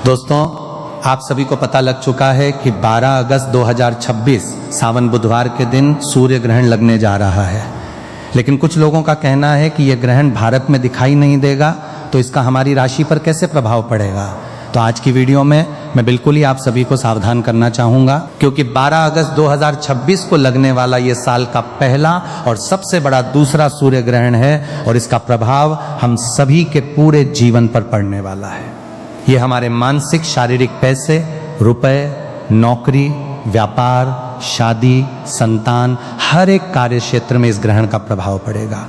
दोस्तों, आप सभी को पता लग चुका है कि 12 अगस्त 2026 सावन बुधवार के दिन सूर्य ग्रहण लगने जा रहा है। लेकिन कुछ लोगों का कहना है कि यह ग्रहण भारत में दिखाई नहीं देगा, तो इसका हमारी राशि पर कैसे प्रभाव पड़ेगा। तो आज की वीडियो में मैं बिल्कुल ही आप सभी को सावधान करना चाहूँगा, क्योंकि 12 अगस्त 2026 को लगने वाला ये साल का पहला और सबसे बड़ा दूसरा सूर्य ग्रहण है और इसका प्रभाव हम सभी के पूरे जीवन पर पड़ने वाला है। ये हमारे मानसिक शारीरिक पैसे, रुपए, नौकरी, व्यापार, शादी, संतान, हर एक कार्य क्षेत्र में इस ग्रहण का प्रभाव पड़ेगा।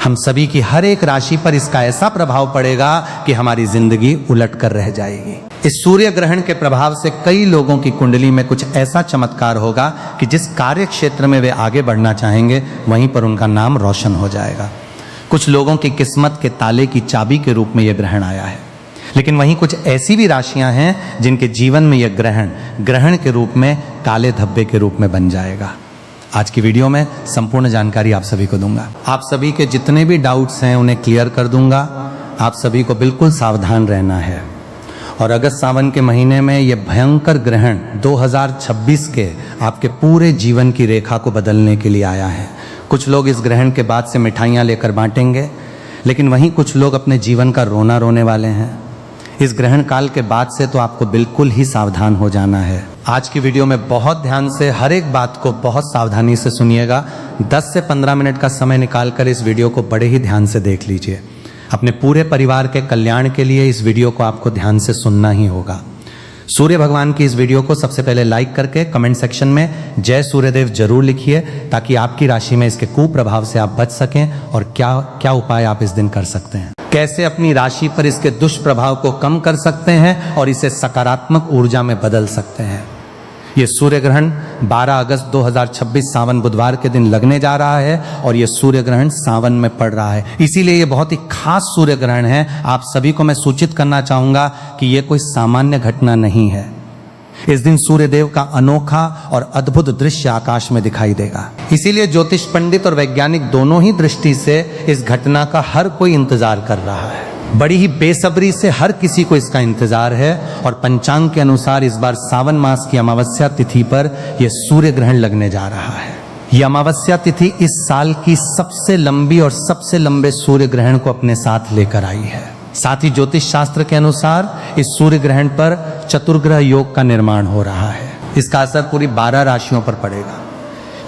हम सभी की हर एक राशि पर इसका ऐसा प्रभाव पड़ेगा कि हमारी जिंदगी उलट कर रह जाएगी। इस सूर्य ग्रहण के प्रभाव से कई लोगों की कुंडली में कुछ ऐसा चमत्कार होगा कि जिस कार्य क्षेत्र में वे आगे बढ़ना चाहेंगे वहीं पर उनका नाम रोशन हो जाएगा। कुछ लोगों की किस्मत के ताले की चाबी के रूप में यह ग्रहण आया है। लेकिन वहीं कुछ ऐसी भी राशियां हैं जिनके जीवन में यह ग्रहण के रूप में काले धब्बे के रूप में बन जाएगा। आज की वीडियो में संपूर्ण जानकारी आप सभी को दूंगा। आप सभी के जितने भी डाउट्स हैं उन्हें क्लियर कर दूंगा। आप सभी को बिल्कुल सावधान रहना है। और अगस्त सावन के महीने में यह भयंकर ग्रहण 2026 के आपके पूरे जीवन की रेखा को बदलने के लिए आया है। कुछ लोग इस ग्रहण के बाद से मिठाइयाँ लेकर बांटेंगे, लेकिन वहीं कुछ लोग अपने जीवन का रोना रोने वाले हैं। इस ग्रहण काल के बाद से तो आपको बिल्कुल ही सावधान हो जाना है। आज की वीडियो में बहुत ध्यान से हर एक बात को बहुत सावधानी से सुनिएगा। 10 से 15 मिनट का समय निकालकर इस वीडियो को बड़े ही ध्यान से देख लीजिए। अपने पूरे परिवार के कल्याण के लिए इस वीडियो को आपको ध्यान से सुनना ही होगा। सूर्य भगवान की इस वीडियो को सबसे पहले लाइक करके कमेंट सेक्शन में जय सूर्यदेव जरूर लिखिए, ताकि आपकी राशि में इसके कुप्रभाव से आप बच सकें और क्या क्या उपाय आप इस दिन कर सकते हैं, कैसे अपनी राशि पर इसके दुष्प्रभाव को कम कर सकते हैं और इसे सकारात्मक ऊर्जा में बदल सकते हैं। ये सूर्य ग्रहण 12 अगस्त 2026 सावन बुधवार के दिन लगने जा रहा है और ये सूर्य ग्रहण सावन में पड़ रहा है, इसीलिए ये बहुत ही खास सूर्य ग्रहण है। आप सभी को मैं सूचित करना चाहूंगा कि ये कोई सामान्य घटना नहीं है। इस दिन सूर्य देव का अनोखा और अद्भुत दृश्य आकाश में दिखाई देगा। इसीलिए ज्योतिष पंडित और वैज्ञानिक दोनों ही दृष्टि से इस घटना का हर कोई इंतजार कर रहा है। बड़ी ही बेसब्री से हर किसी को इसका इंतजार है। और पंचांग के अनुसार इस बार सावन मास की अमावस्या तिथि पर यह सूर्य ग्रहण लगने जा रहा है। यह अमावस्या तिथि इस साल की सबसे लंबी और सबसे लंबे सूर्य ग्रहण को अपने साथ लेकर आई है। साथ ही ज्योतिष शास्त्र के अनुसार इस सूर्य ग्रहण पर चतुर्ग्रह योग का निर्माण हो रहा है। इसका असर पूरी 12 राशियों पर पड़ेगा।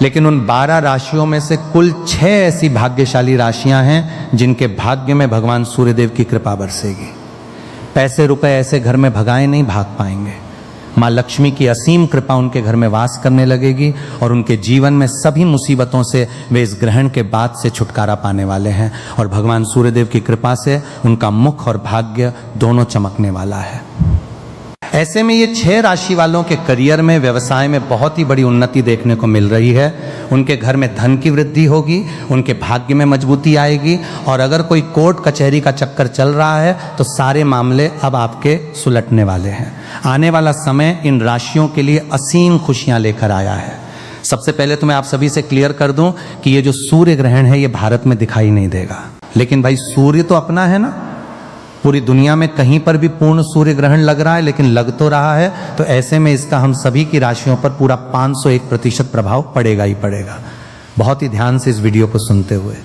लेकिन उन 12 राशियों में से कुल 6 ऐसी भाग्यशाली राशियां हैं जिनके भाग्य में भगवान सूर्यदेव की कृपा बरसेगी। पैसे रुपए ऐसे घर में भगाए नहीं भाग पाएंगे। माँ लक्ष्मी की असीम कृपा उनके घर में वास करने लगेगी और उनके जीवन में सभी मुसीबतों से वे इस ग्रहण के बाद से छुटकारा पाने वाले हैं। और भगवान सूर्यदेव की कृपा से उनका मुख और भाग्य दोनों चमकने वाला है। ऐसे में ये 6 राशि वालों के करियर में, व्यवसाय में बहुत ही बड़ी उन्नति देखने को मिल रही है। उनके घर में धन की वृद्धि होगी, उनके भाग्य में मजबूती आएगी। और अगर कोई कोर्ट कचहरी का चक्कर चल रहा है तो सारे मामले अब आपके सुलटने वाले हैं। आने वाला समय इन राशियों के लिए असीम खुशियां लेकर आया है। सबसे पहले तो मैं आप सभी से क्लियर कर दूं कि ये जो सूर्य ग्रहण है ये भारत में दिखाई नहीं देगा। लेकिन भाई, सूर्य तो अपना है ना। पूरी दुनिया में कहीं पर भी पूर्ण सूर्य ग्रहण लग रहा है, लेकिन लग तो रहा है। तो ऐसे में इसका हम सभी की राशियों पर पूरा 501% प्रभाव पड़ेगा ही पड़ेगा। बहुत ही ध्यान से इस वीडियो को सुनते हुए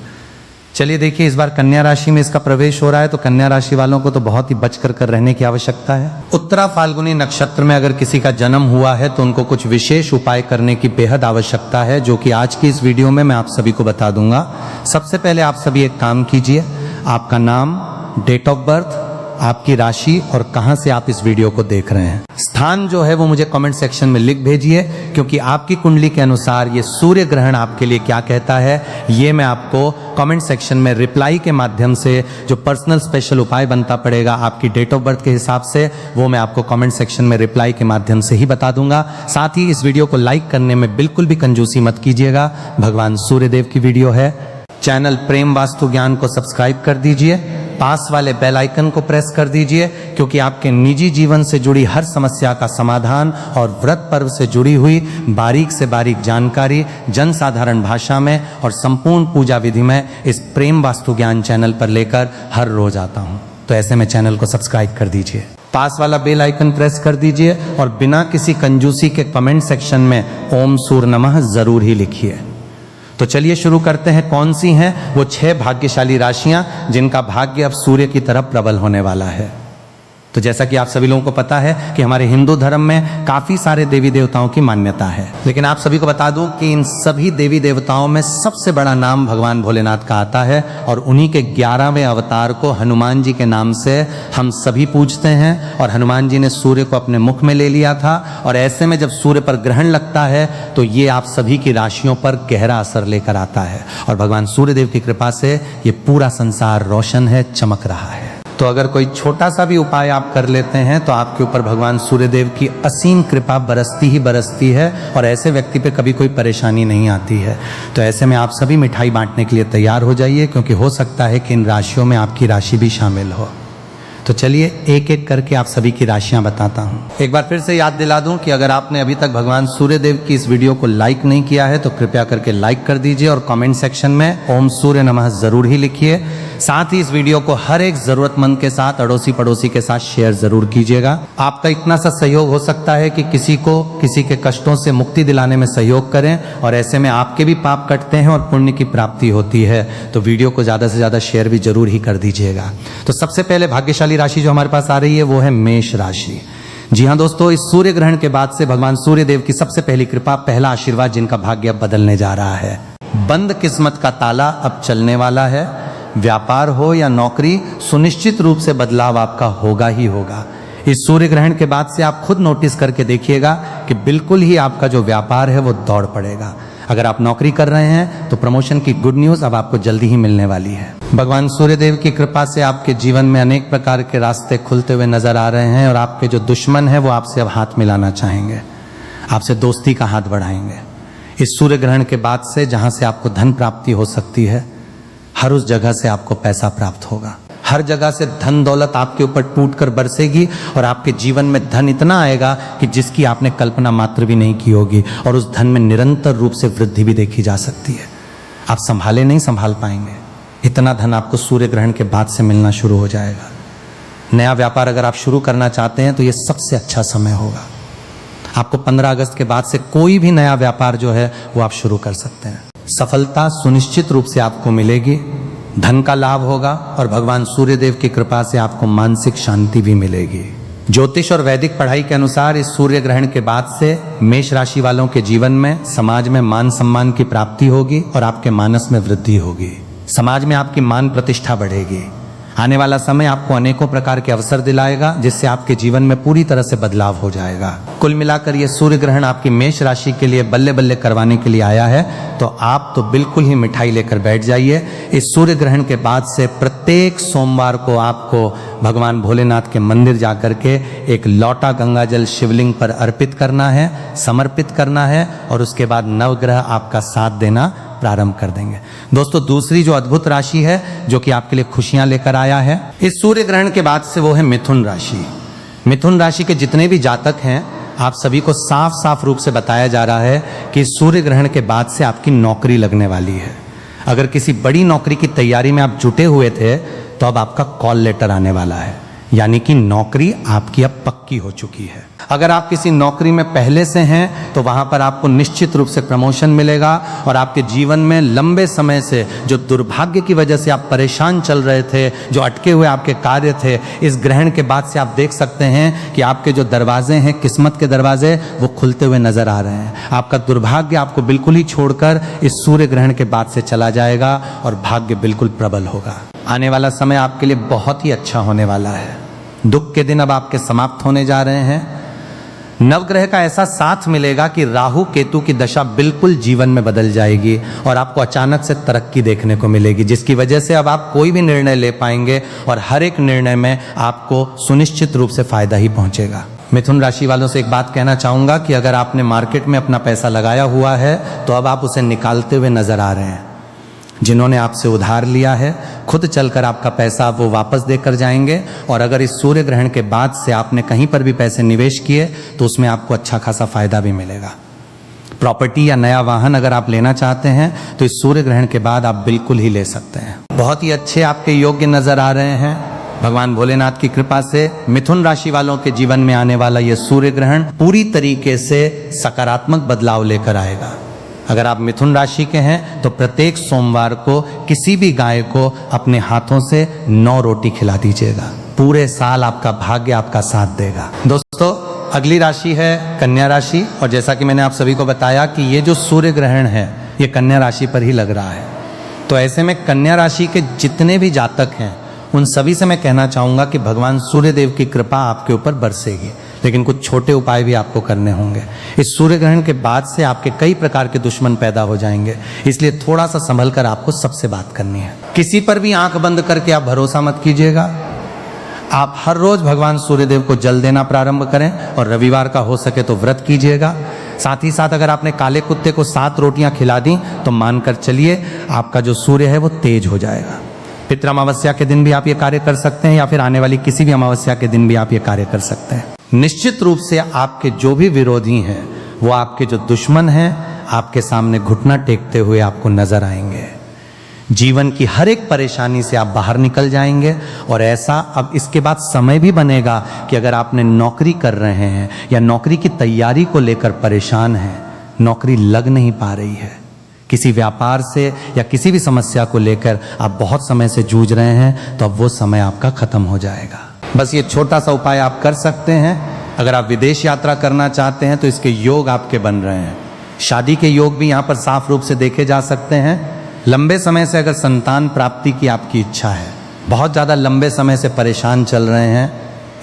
चलिए देखिए, इस बार कन्या राशि में इसका प्रवेश हो रहा है, तो कन्या राशि वालों को तो बहुत ही बचकर कर रहने की आवश्यकता है। उत्तरा फाल्गुनी नक्षत्र में अगर किसी का जन्म हुआ है तो उनको कुछ विशेष उपाय करने की बेहद आवश्यकता है, जो कि आज की इस वीडियो में मैं आप सभी को बता दूंगा। सबसे पहले आप सभी एक काम कीजिए, आपका नाम, डेट ऑफ बर्थ, आपकी राशि और कहां से आप इस वीडियो को देख रहे हैं, स्थान जो है वो मुझे कमेंट सेक्शन में लिख भेजिए, क्योंकि आपकी कुंडली के अनुसार ये सूर्य ग्रहण आपके लिए क्या कहता है ये मैं आपको कमेंट सेक्शन में रिप्लाई के माध्यम से, जो पर्सनल स्पेशल उपाय बनता पड़ेगा आपकी डेट ऑफ बर्थ के हिसाब से, वो मैं आपको कमेंट सेक्शन में रिप्लाई के माध्यम से ही बता दूंगा। साथ ही इस वीडियो को लाइक करने में बिल्कुल भी कंजूसी मत कीजिएगा। भगवान सूर्यदेव की वीडियो है। चैनल प्रेम वास्तु ज्ञान को सब्सक्राइब कर दीजिए, पास वाले बेल आइकन को प्रेस कर दीजिए, क्योंकि आपके निजी जीवन से जुड़ी हर समस्या का समाधान और व्रत पर्व से जुड़ी हुई बारीक से बारीक जानकारी जन साधारण भाषा में और संपूर्ण पूजा विधि में इस प्रेम वास्तु ज्ञान चैनल पर लेकर हर रोज आता हूं। तो ऐसे में चैनल को सब्सक्राइब कर दीजिए। पास वाला बेल आइकन प्रेस कर दीजिए और बिना किसी कंजूसी के कमेंट सेक्शन में ओम सूर्य नमः जरूर ही लिखिए। तो चलिए शुरू करते हैं। कौन सी हैं वो 6 भाग्यशाली राशियां जिनका भाग्य अब सूर्य की तरफ प्रबल होने वाला है। तो जैसा कि आप सभी लोगों को पता है कि हमारे हिंदू धर्म में काफी सारे देवी देवताओं की मान्यता है, लेकिन आप सभी को बता दूं कि इन सभी देवी देवताओं में सबसे बड़ा नाम भगवान भोलेनाथ का आता है और उन्हीं के 11वें अवतार को हनुमान जी के नाम से हम सभी पूजते हैं। और हनुमान जी ने सूर्य को अपने मुख में ले लिया था और ऐसे में जब सूर्य पर ग्रहण लगता है तो ये आप सभी की राशियों पर गहरा असर लेकर आता है और भगवान सूर्यदेव की कृपा से ये पूरा संसार रोशन है, चमक रहा है। तो अगर कोई छोटा सा भी उपाय आप कर लेते हैं तो आपके ऊपर भगवान सूर्यदेव की असीम कृपा बरसती ही बरसती है और ऐसे व्यक्ति पे कभी कोई परेशानी नहीं आती है। तो ऐसे में आप सभी मिठाई बांटने के लिए तैयार हो जाइए, क्योंकि हो सकता है कि इन राशियों में आपकी राशि भी शामिल हो। तो चलिए एक एक करके आप सभी की राशियां बताता हूं। एक बार फिर से याद दिला दूं कि अगर आपने अभी तक भगवान सूर्यदेव की इस वीडियो को लाइक नहीं किया है तो कृपया करके लाइक कर दीजिए और कमेंट सेक्शन में ओम सूर्य नमः जरूर ही लिखिए। साथ ही इस वीडियो को हर एक जरूरतमंद के साथ, अड़ोसी पड़ोसी के साथ शेयर जरूर कीजिएगा। आपका इतना सा सहयोग हो सकता है कि किसी को किसी के कष्टों से मुक्ति दिलाने में सहयोग करें और ऐसे में आपके भी पाप कटते हैं और पुण्य की प्राप्ति होती है। तो वीडियो को ज्यादा से ज्यादा शेयर भी जरूर ही कर दीजिएगा। तो सबसे पहले भाग्यशाली राशि जो हमारे पास आ रही है वो है मेष राशि। जी हाँ दोस्तों, इस सूर्य ग्रहण के बाद से भगवान सूर्यदेव की सबसे पहली कृपा, पहला आशीर्वाद जिनका भाग्य अब बदलने जा रहा है। बंद किस्मत का ताला अब चलने वाला है। व्यापार हो या नौकरी, सुनिश्चित रूप से बदलाव आपका होगा ही होगा। इस सूर्य ग्रहण के बाद से आप खुद नोटिस करके देखिएगा कि बिल्कुल ही आपका जो व्यापार है वो दौड़ पड़ेगा। अगर आप नौकरी कर रहे हैं तो प्रमोशन की गुड न्यूज अब आपको जल्दी ही मिलने वाली है। भगवान सूर्यदेव की कृपा से आपके जीवन में अनेक प्रकार के रास्ते खुलते हुए नजर आ रहे हैं और आपके जो दुश्मन है वो आपसे अब हाथ मिलाना चाहेंगे, आपसे दोस्ती का हाथ बढ़ाएंगे। इस सूर्य ग्रहण के बाद से जहां से आपको धन प्राप्ति हो सकती है, हर उस जगह से आपको पैसा प्राप्त होगा। हर जगह से धन दौलत आपके ऊपर टूट कर बरसेगी और आपके जीवन में धन इतना आएगा कि जिसकी आपने कल्पना मात्र भी नहीं की होगी और उस धन में निरंतर रूप से वृद्धि भी देखी जा सकती है। आप संभाले नहीं संभाल पाएंगे, इतना धन आपको सूर्य ग्रहण के बाद से मिलना शुरू हो जाएगा। नया व्यापार अगर आप शुरू करना चाहते हैं तो ये सबसे अच्छा समय होगा। आपको 15 अगस्त के बाद से कोई भी नया व्यापार जो है वो आप शुरू कर सकते हैं। सफलता सुनिश्चित रूप से आपको मिलेगी, धन का लाभ होगा और भगवान सूर्यदेव की कृपा से आपको मानसिक शांति भी मिलेगी। ज्योतिष और वैदिक पढ़ाई के अनुसार इस सूर्य ग्रहण के बाद से मेष राशि वालों के जीवन में समाज में मान सम्मान की प्राप्ति होगी और आपके मानस में वृद्धि होगी। समाज में आपकी मान प्रतिष्ठा बढ़ेगी। आने वाला समय आपको अनेकों प्रकार के अवसर दिलाएगा जिससे आपके जीवन में पूरी तरह से बदलाव हो जाएगा। कुल मिलाकर ये सूर्य ग्रहण आपकी मेष राशि के लिए बल्ले बल्ले करवाने के लिए आया है, तो आप तो बिल्कुल ही मिठाई लेकर बैठ जाइए। इस सूर्य ग्रहण के बाद से प्रत्येक सोमवार को आपको भगवान भोलेनाथ के मंदिर जाकर के एक लौटा गंगा जल शिवलिंग पर अर्पित करना है, समर्पित करना है और उसके बाद नवग्रह आपका साथ देना प्रारंभ कर देंगे। दोस्तों, दूसरी जो अद्भुत राशि है जो कि आपके लिए खुशियां लेकर आया है इस सूर्य ग्रहण के बाद से, वो है मिथुन राशि। मिथुन राशि के जितने भी जातक हैं, आप सभी को साफ साफ रूप से बताया जा रहा है कि सूर्य ग्रहण के बाद से आपकी नौकरी लगने वाली है। अगर किसी बड़ी नौकरी की तैयारी में आप जुटे हुए थे तो अब आपका कॉल लेटर आने वाला है, यानी कि नौकरी आपकी अब पक्की हो चुकी है। अगर आप किसी नौकरी में पहले से हैं तो वहां पर आपको निश्चित रूप से प्रमोशन मिलेगा और आपके जीवन में लंबे समय से जो दुर्भाग्य की वजह से आप परेशान चल रहे थे, जो अटके हुए आपके कार्य थे, इस ग्रहण के बाद से आप देख सकते हैं कि आपके जो दरवाजे हैं, किस्मत के दरवाजे, वो खुलते हुए नजर आ रहे हैं। आपका दुर्भाग्य आपको बिल्कुल ही छोड़कर इस सूर्य ग्रहण के बाद से चला जाएगा और भाग्य बिल्कुल प्रबल होगा। आने वाला समय आपके लिए बहुत ही अच्छा होने वाला है। दुख के दिन अब आपके समाप्त होने जा रहे हैं। नवग्रह का ऐसा साथ मिलेगा कि राहु केतु की दशा बिल्कुल जीवन में बदल जाएगी और आपको अचानक से तरक्की देखने को मिलेगी, जिसकी वजह से अब आप कोई भी निर्णय ले पाएंगे और हर एक निर्णय में आपको सुनिश्चित रूप से फायदा ही पहुंचेगा। मिथुन राशि वालों से एक बात कहना चाहूंगा कि अगर आपने मार्केट में अपना पैसा लगाया हुआ है तो अब आप उसे निकालते हुए नजर आ रहे हैं। जिन्होंने आपसे उधार लिया है, खुद चलकर आपका पैसा वो वापस देकर जाएंगे और अगर इस सूर्य ग्रहण के बाद से आपने कहीं पर भी पैसे निवेश किए तो उसमें आपको अच्छा खासा फायदा भी मिलेगा। प्रॉपर्टी या नया वाहन अगर आप लेना चाहते हैं तो इस सूर्य ग्रहण के बाद आप बिल्कुल ही ले सकते हैं। बहुत ही अच्छे आपके योग्य नजर आ रहे हैं। भगवान भोलेनाथ की कृपा से मिथुन राशि वालों के जीवन में आने वाला यह सूर्य ग्रहण पूरी तरीके से सकारात्मक बदलाव लेकर आएगा। अगर आप मिथुन राशि के हैं तो प्रत्येक सोमवार को किसी भी गाय को अपने हाथों से 9 रोटी खिला दीजिएगा। पूरे साल आपका भाग्य आपका साथ देगा। दोस्तों, अगली राशि है कन्या राशि, और जैसा कि मैंने आप सभी को बताया कि ये जो सूर्य ग्रहण है ये कन्या राशि पर ही लग रहा है। तो ऐसे में कन्या राशि के जितने भी जातक हैं उन सभी से मैं कहना चाहूंगा कि भगवान सूर्य देव की कृपा आपके ऊपर बरसेगी, लेकिन कुछ छोटे उपाय भी आपको करने होंगे। इस सूर्य ग्रहण के बाद से आपके कई प्रकार के दुश्मन पैदा हो जाएंगे, इसलिए थोड़ा सा संभल कर आपको सबसे बात करनी है। किसी पर भी आंख बंद करके आप भरोसा मत कीजिएगा। आप हर रोज भगवान सूर्यदेव को जल देना प्रारंभ करें और रविवार का हो सके तो व्रत कीजिएगा। साथ ही साथ अगर आपने काले कुत्ते को 7 रोटियां खिला दी तो मानकर चलिए आपका जो सूर्य है वो तेज हो जाएगा। पितृ अमावस्या के दिन भी आप ये कार्य कर सकते हैं, या फिर आने वाली किसी भी अमावस्या के दिन भी आप ये कार्य कर सकते हैं। निश्चित रूप से आपके जो भी विरोधी हैं, वो आपके जो दुश्मन हैं, आपके सामने घुटना टेकते हुए आपको नजर आएंगे। जीवन की हर एक परेशानी से आप बाहर निकल जाएंगे। और ऐसा अब इसके बाद समय भी बनेगा कि अगर आपने नौकरी कर रहे हैं या नौकरी की तैयारी को लेकर परेशान हैं, नौकरी लग नहीं पा रही है, किसी व्यापार से या किसी भी समस्या को लेकर आप बहुत समय से जूझ रहे हैं, तो अब वो समय आपका खत्म हो जाएगा। बस ये छोटा सा उपाय आप कर सकते हैं। अगर आप विदेश यात्रा करना चाहते हैं तो इसके योग आपके बन रहे हैं। शादी के योग भी यहाँ पर साफ रूप से देखे जा सकते हैं। लंबे समय से अगर संतान प्राप्ति की आपकी इच्छा है, बहुत ज़्यादा लंबे समय से परेशान चल रहे हैं,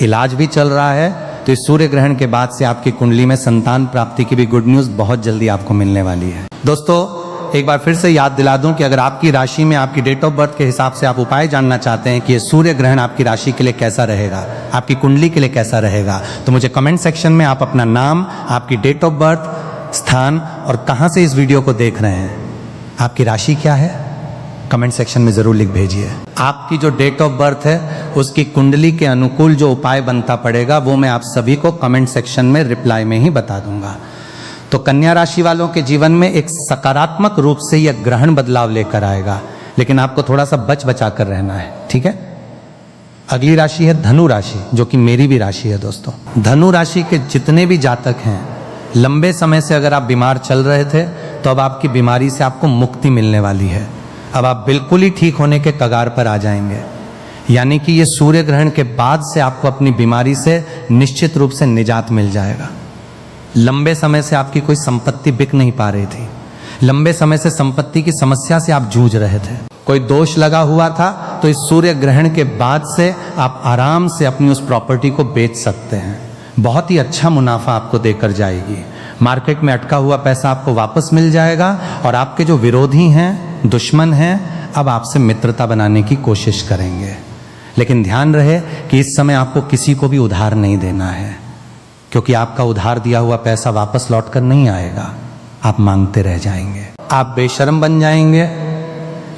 इलाज भी चल रहा है, तो इस सूर्य ग्रहण के बाद से आपकी कुंडली में संतान प्राप्ति की भी गुड न्यूज़ बहुत जल्दी आपको मिलने वाली है। दोस्तों, एक बार फिर से याद दिला दूं कि अगर आपकी राशि में आपकी डेट ऑफ बर्थ के हिसाब से आप उपाय जानना चाहते हैं कि ये सूर्य ग्रहण आपकी राशि के लिए कैसा रहेगा, आपकी कुंडली के लिए कैसा रहेगा, तो मुझे कमेंट सेक्शन में आप अपना नाम, आपकी डेट ऑफ बर्थ, स्थान और कहाँ से इस वीडियो को देख रहे हैं, आपकी राशि क्या है, कमेंट सेक्शन में जरूर लिख भेजिए। आपकी जो डेट ऑफ बर्थ है उसकी कुंडली के अनुकूल जो उपाय बनता पड़ेगा वो मैं आप सभी को कमेंट सेक्शन में रिप्लाई में ही बता दूंगा। तो कन्या राशि वालों के जीवन में एक सकारात्मक रूप से यह ग्रहण बदलाव लेकर आएगा, लेकिन आपको थोड़ा सा बच बचा कर रहना है, ठीक है। अगली राशि है धनु राशि, जो कि मेरी भी राशि है। दोस्तों, धनु राशि के जितने भी जातक हैं, लंबे समय से अगर आप बीमार चल रहे थे तो अब आपकी बीमारी से आपको मुक्ति मिलने वाली है। अब आप बिल्कुल ही ठीक होने के कगार पर आ जाएंगे। यानी कि ये सूर्य ग्रहण के बाद से आपको अपनी बीमारी से निश्चित रूप से निजात मिल जाएगा। लंबे समय से आपकी कोई संपत्ति बिक नहीं पा रही थी, लंबे समय से संपत्ति की समस्या से आप जूझ रहे थे, कोई दोष लगा हुआ था, तो इस सूर्य ग्रहण के बाद से आप आराम से अपनी उस प्रॉपर्टी को बेच सकते हैं। बहुत ही अच्छा मुनाफा आपको देकर जाएगी। मार्केट में अटका हुआ पैसा आपको वापस मिल जाएगा और आपके जो विरोधी हैं, दुश्मन हैं, अब आपसे मित्रता बनाने की कोशिश करेंगे। लेकिन ध्यान रहे कि इस समय आपको किसी को भी उधार नहीं देना है, क्योंकि आपका उधार दिया हुआ पैसा वापस लौट कर नहीं आएगा, आप मांगते रह जाएंगे। आप बेशर्म बन जाएंगे,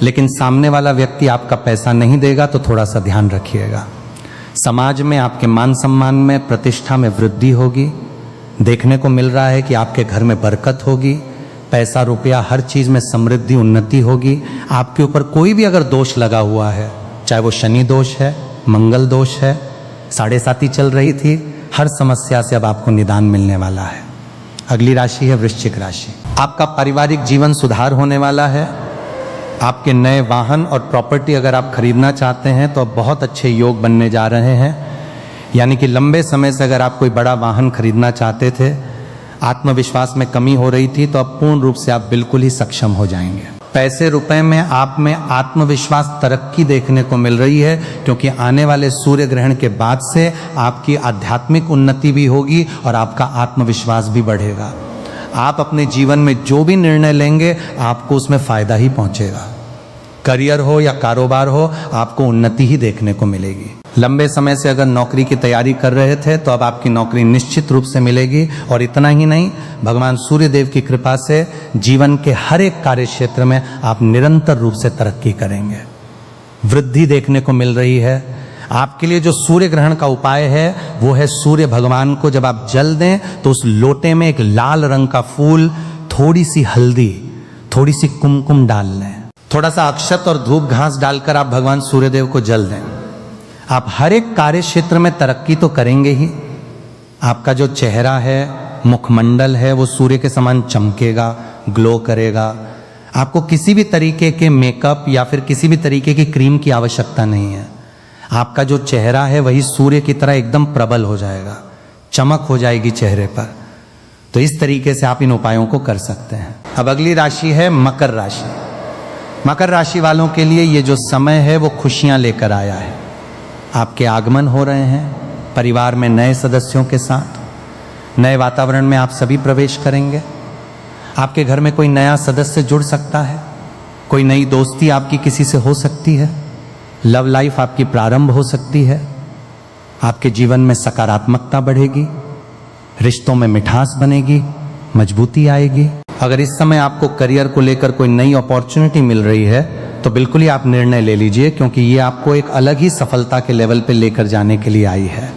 लेकिन सामने वाला व्यक्ति आपका पैसा नहीं देगा, तो थोड़ा सा ध्यान रखिएगा। समाज में आपके मान सम्मान में, प्रतिष्ठा में वृद्धि होगी। देखने को मिल रहा है कि आपके घर में बरकत होगी, पैसा रुपया हर चीज में समृद्धि उन्नति होगी। आपके ऊपर कोई भी अगर दोष लगा हुआ है, चाहे वो शनि दोष है, मंगल दोष है, 7.5 चल रही थी, हर समस्या से अब आपको निदान मिलने वाला है। अगली राशि है वृश्चिक राशि। आपका पारिवारिक जीवन सुधार होने वाला है। आपके नए वाहन और प्रॉपर्टी अगर आप खरीदना चाहते हैं तो अब बहुत अच्छे योग बनने जा रहे हैं। यानी कि लंबे समय से अगर आप कोई बड़ा वाहन खरीदना चाहते थे, आत्मविश्वास में कमी हो रही थी, तो अब पूर्ण रूप से आप बिल्कुल ही सक्षम हो जाएंगे। पैसे रुपए में आप में आत्मविश्वास तरक्की देखने को मिल रही है, क्योंकि आने वाले सूर्य ग्रहण के बाद से आपकी आध्यात्मिक उन्नति भी होगी और आपका आत्मविश्वास भी बढ़ेगा। आप अपने जीवन में जो भी निर्णय लेंगे आपको उसमें फायदा ही पहुंचेगा। करियर हो या कारोबार हो, आपको उन्नति ही देखने को मिलेगी। लंबे समय से अगर नौकरी की तैयारी कर रहे थे तो अब आपकी नौकरी निश्चित रूप से मिलेगी। और इतना ही नहीं, भगवान सूर्य देव की कृपा से जीवन के हर एक कार्य क्षेत्र में आप निरंतर रूप से तरक्की करेंगे। वृद्धि देखने को मिल रही है। आपके लिए जो सूर्य ग्रहण का उपाय है वो है, सूर्य भगवान को जब आप जल दें तो उस लोटे में एक लाल रंग का फूल, थोड़ी सी हल्दी, थोड़ी सी कुमकुम डाल लें, थोड़ा सा अक्षत और धूप घास डालकर आप भगवान सूर्यदेव को जल दें। आप हर एक कार्य क्षेत्र में तरक्की तो करेंगे ही। आपका जो चेहरा है, मुखमंडल है, वो सूर्य के समान चमकेगा, ग्लो करेगा। आपको किसी भी तरीके के मेकअप या फिर किसी भी तरीके की क्रीम की आवश्यकता नहीं है। आपका जो चेहरा है वही सूर्य की तरह एकदम प्रबल हो जाएगा, चमक हो जाएगी चेहरे पर। तो इस तरीके से आप इन उपायों को कर सकते हैं। अब अगली राशि है मकर राशि। मकर राशि वालों के लिए ये जो समय है वो खुशियां लेकर आया है। आपके आगमन हो रहे हैं परिवार में नए सदस्यों के साथ, नए वातावरण में आप सभी प्रवेश करेंगे। आपके घर में कोई नया सदस्य जुड़ सकता है, कोई नई दोस्ती आपकी किसी से हो सकती है, लव लाइफ आपकी प्रारंभ हो सकती है। आपके जीवन में सकारात्मकता बढ़ेगी, रिश्तों में मिठास बनेगी, मजबूती आएगी। अगर इस समय आपको करियर को लेकर कोई नई अपॉर्चुनिटी मिल रही है तो बिल्कुल ही आप निर्णय ले लीजिए, क्योंकि ये आपको एक अलग ही सफलता के लेवल पे लेकर जाने के लिए आई है।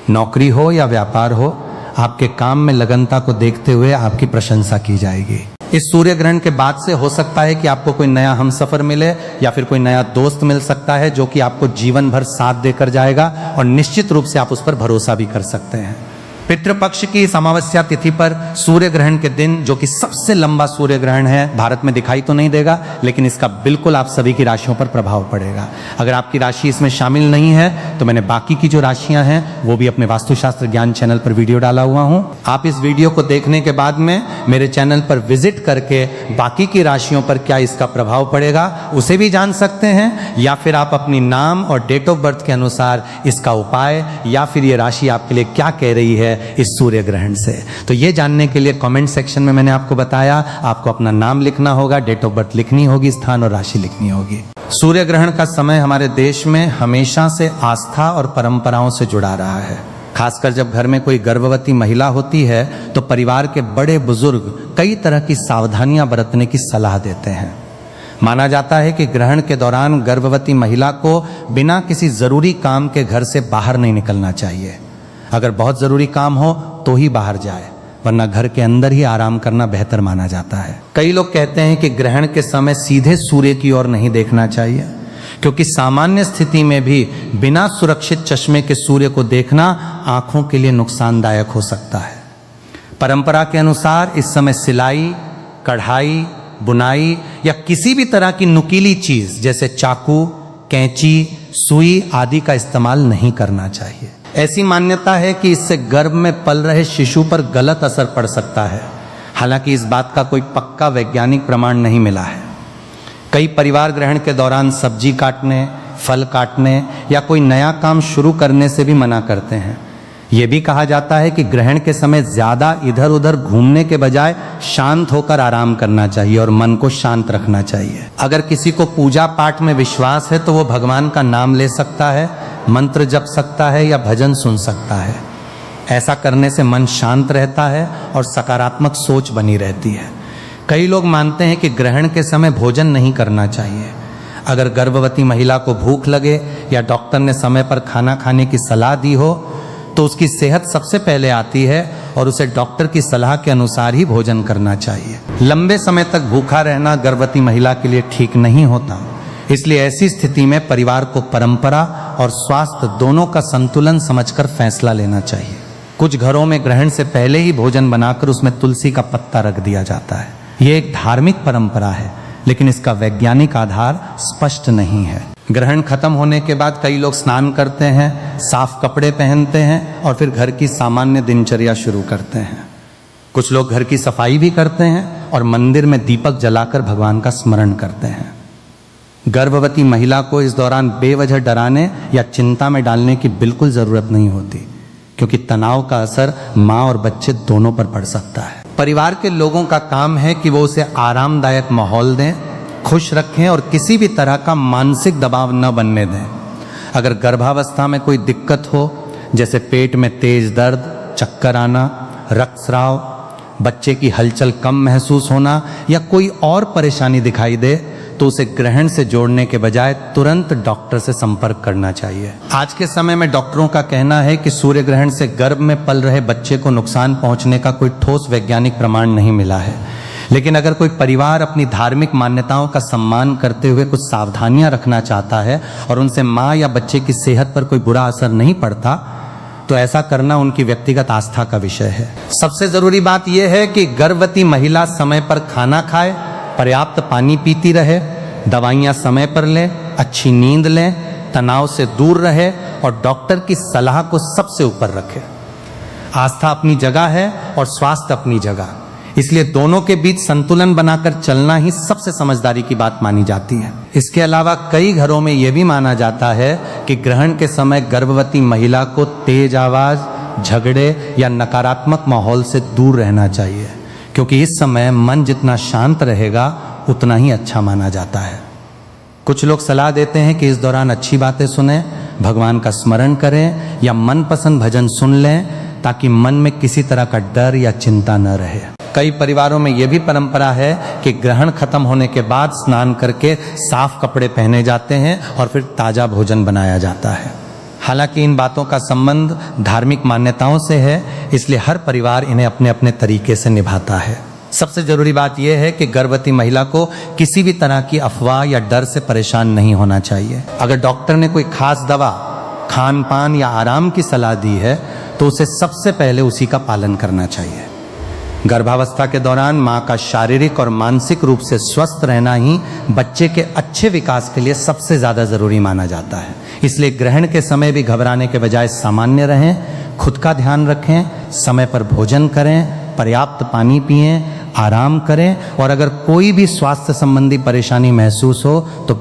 नौकरी हो या व्यापार हो, आपके काम में लगनता को देखते हुए आपकी प्रशंसा की जाएगी। इस सूर्य ग्रहण के बाद से हो सकता है कि आपको कोई नया हमसफर मिले या फिर कोई नया दोस्त मिल सकता है जो कि आपको जीवन भर साथ देकर जाएगा और निश्चित रूप से आप उस पर भरोसा भी कर सकते हैं। पितृपक्ष की इस अमावस्या तिथि पर सूर्य ग्रहण के दिन, जो कि सबसे लंबा सूर्य ग्रहण है, भारत में दिखाई तो नहीं देगा लेकिन इसका बिल्कुल आप सभी की राशियों पर प्रभाव पड़ेगा। अगर आपकी राशि इसमें शामिल नहीं है तो मैंने बाकी की जो राशियां हैं वो भी अपने वास्तुशास्त्र ज्ञान चैनल पर वीडियो डाला हुआ हूं। आप इस वीडियो को देखने के बाद में मेरे चैनल पर विजिट करके बाकी की राशियों पर क्या इसका प्रभाव पड़ेगा उसे भी जान सकते हैं, या फिर आप अपनी नाम और डेट ऑफ बर्थ के अनुसार इसका उपाय या फिर ये राशि आपके लिए क्या कह रही है इस सूर्य ग्रहण से। तो ये जानने के लिए कमेंट सेक्शन में मैंने आपको बताया, आपको अपना नाम लिखना होगा, डेट ऑफ बर्थ लिखनी होगी, स्थान और राशि लिखनी होगी। सूर्य ग्रहण का समय हमारे देश में हमेशा से आस्था और परंपराओं से जुड़ा रहा है। खासकर जब घर में कोई गर्भवती महिला होती है तो परिवार के बड़े बुजुर्ग कई तरह की सावधानियां बरतने की सलाह देते हैं। माना जाता है कि ग्रहण के दौरान गर्भवती महिला को बिना किसी जरूरी काम के घर से बाहर नहीं निकलना चाहिए। अगर बहुत जरूरी काम हो तो ही बाहर जाए, वरना घर के अंदर ही आराम करना बेहतर माना जाता है। कई लोग कहते हैं कि ग्रहण के समय सीधे सूर्य की ओर नहीं देखना चाहिए, क्योंकि सामान्य स्थिति में भी बिना सुरक्षित चश्मे के सूर्य को देखना आंखों के लिए नुकसानदायक हो सकता है। परंपरा के अनुसार इस समय सिलाई, कढ़ाई, बुनाई या किसी भी तरह की नुकीली चीज जैसे चाकू, कैंची, सुई आदि का इस्तेमाल नहीं करना चाहिए। ऐसी मान्यता है कि इससे गर्भ में पल रहे शिशु पर गलत असर पड़ सकता है। हालांकि इस बात का कोई पक्का वैज्ञानिक प्रमाण नहीं मिला है। कई परिवार ग्रहण के दौरान सब्जी काटने, फल काटने या कोई नया काम शुरू करने से भी मना करते हैं। यह भी कहा जाता है कि ग्रहण के समय ज्यादा इधर उधर घूमने के बजाय शांत होकर आराम करना चाहिए और मन को शांत रखना चाहिए। अगर किसी को पूजा पाठ में विश्वास है तो वो भगवान का नाम ले सकता है, मंत्र जप सकता है या भजन सुन सकता है। ऐसा करने से मन शांत रहता है और सकारात्मक सोच बनी रहती है। कई लोग मानते हैं कि ग्रहण के समय भोजन नहीं करना चाहिए। अगर गर्भवती महिला को भूख लगे या डॉक्टर ने समय पर खाना खाने की सलाह दी हो तो उसकी सेहत सबसे पहले आती है और उसे डॉक्टर की सलाह के अनुसार ही भोजन करना चाहिए। लंबे समय तक भूखा रहना गर्भवती महिला के लिए ठीक नहीं होता, इसलिए ऐसी स्थिति में परिवार को परंपरा और स्वास्थ्य दोनों का संतुलन समझकर फैसला लेना चाहिए। कुछ घरों में ग्रहण से पहले ही भोजन बनाकर उसमें तुलसी का पत्ता रख दिया जाता है। ये एक धार्मिक परंपरा है, लेकिन इसका वैज्ञानिक आधार स्पष्ट नहीं है। ग्रहण खत्म होने के बाद कई लोग स्नान करते हैं, साफ कपड़े पहनते हैं और फिर घर की सामान्य दिनचर्या शुरू करते हैं। कुछ लोग घर की सफाई भी करते हैं और मंदिर में दीपक जलाकर भगवान का स्मरण करते हैं। गर्भवती महिला को इस दौरान बेवजह डराने या चिंता में डालने की बिल्कुल जरूरत नहीं होती, क्योंकि तनाव का असर माँ और बच्चे दोनों पर पड़ सकता है। परिवार के लोगों का काम है कि वो उसे आरामदायक माहौल दें, खुश रखें और किसी भी तरह का मानसिक दबाव न बनने दें। अगर गर्भावस्था में कोई दिक्कत हो, जैसे पेट में तेज दर्द, चक्कर आना, रक्तस्राव, बच्चे की हलचल कम महसूस होना या कोई और परेशानी दिखाई दे, तो उसे ग्रहण से जोड़ने के बजाय तुरंत डॉक्टर से संपर्क करना चाहिए। आज के समय में डॉक्टरों का कहना है कि सूर्य ग्रहण से गर्भ में पल रहे बच्चे को नुकसान पहुंचने का कोई ठोस वैज्ञानिक प्रमाण नहीं मिला है, लेकिन अगर कोई परिवार अपनी धार्मिक मान्यताओं का सम्मान करते हुए कुछ सावधानियां रखना चाहता है और उनसे माँ या बच्चे की सेहत पर कोई बुरा असर नहीं पड़ता, तो ऐसा करना उनकी व्यक्तिगत आस्था का विषय है। सबसे जरूरी बात यह है कि गर्भवती महिला समय पर खाना खाए, पर्याप्त पानी पीती रहे, दवाइयाँ समय पर लें, अच्छी नींद लें, तनाव से दूर रहे और डॉक्टर की सलाह को सबसे ऊपर रखे। आस्था अपनी जगह है और स्वास्थ्य अपनी जगह, इसलिए दोनों के बीच संतुलन बनाकर चलना ही सबसे समझदारी की बात मानी जाती है। इसके अलावा कई घरों में यह भी माना जाता है कि ग्रहण के समय गर्भवती महिला को तेज आवाज, झगड़े या नकारात्मक माहौल से दूर रहना चाहिए, क्योंकि इस समय मन जितना शांत रहेगा उतना ही अच्छा माना जाता है। कुछ लोग सलाह देते हैं कि इस दौरान अच्छी बातें सुनें, भगवान का स्मरण करें या मनपसंद भजन सुन लें, ताकि मन में किसी तरह का डर या चिंता न रहे। कई परिवारों में यह भी परंपरा है कि ग्रहण खत्म होने के बाद स्नान करके साफ कपड़े पहने जाते हैं और फिर ताजा भोजन बनाया जाता है। हालांकि इन बातों का संबंध धार्मिक मान्यताओं से है, इसलिए हर परिवार इन्हें अपने अपने तरीके से निभाता है। सबसे जरूरी बात यह है कि गर्भवती महिला को किसी भी तरह की अफवाह या डर से परेशान नहीं होना चाहिए। अगर डॉक्टर ने कोई खास दवा, खान पान या आराम की सलाह दी है तो उसे सबसे पहले उसी का पालन करना चाहिए। गर्भावस्था के दौरान मां का शारीरिक और मानसिक रूप से स्वस्थ रहना ही बच्चे के अच्छे विकास के लिए सबसे ज्यादा जरूरी माना जाता है। इसलिए ग्रहण के समय भी घबराने के बजाय सामान्य रहें, खुद का ध्यान रखें, समय पर भोजन करें, पर्याप्त पानी पिएं, आराम करें और अगर कोई भी स्वास्थ्य संबंधी परेशानी महसूस हो तो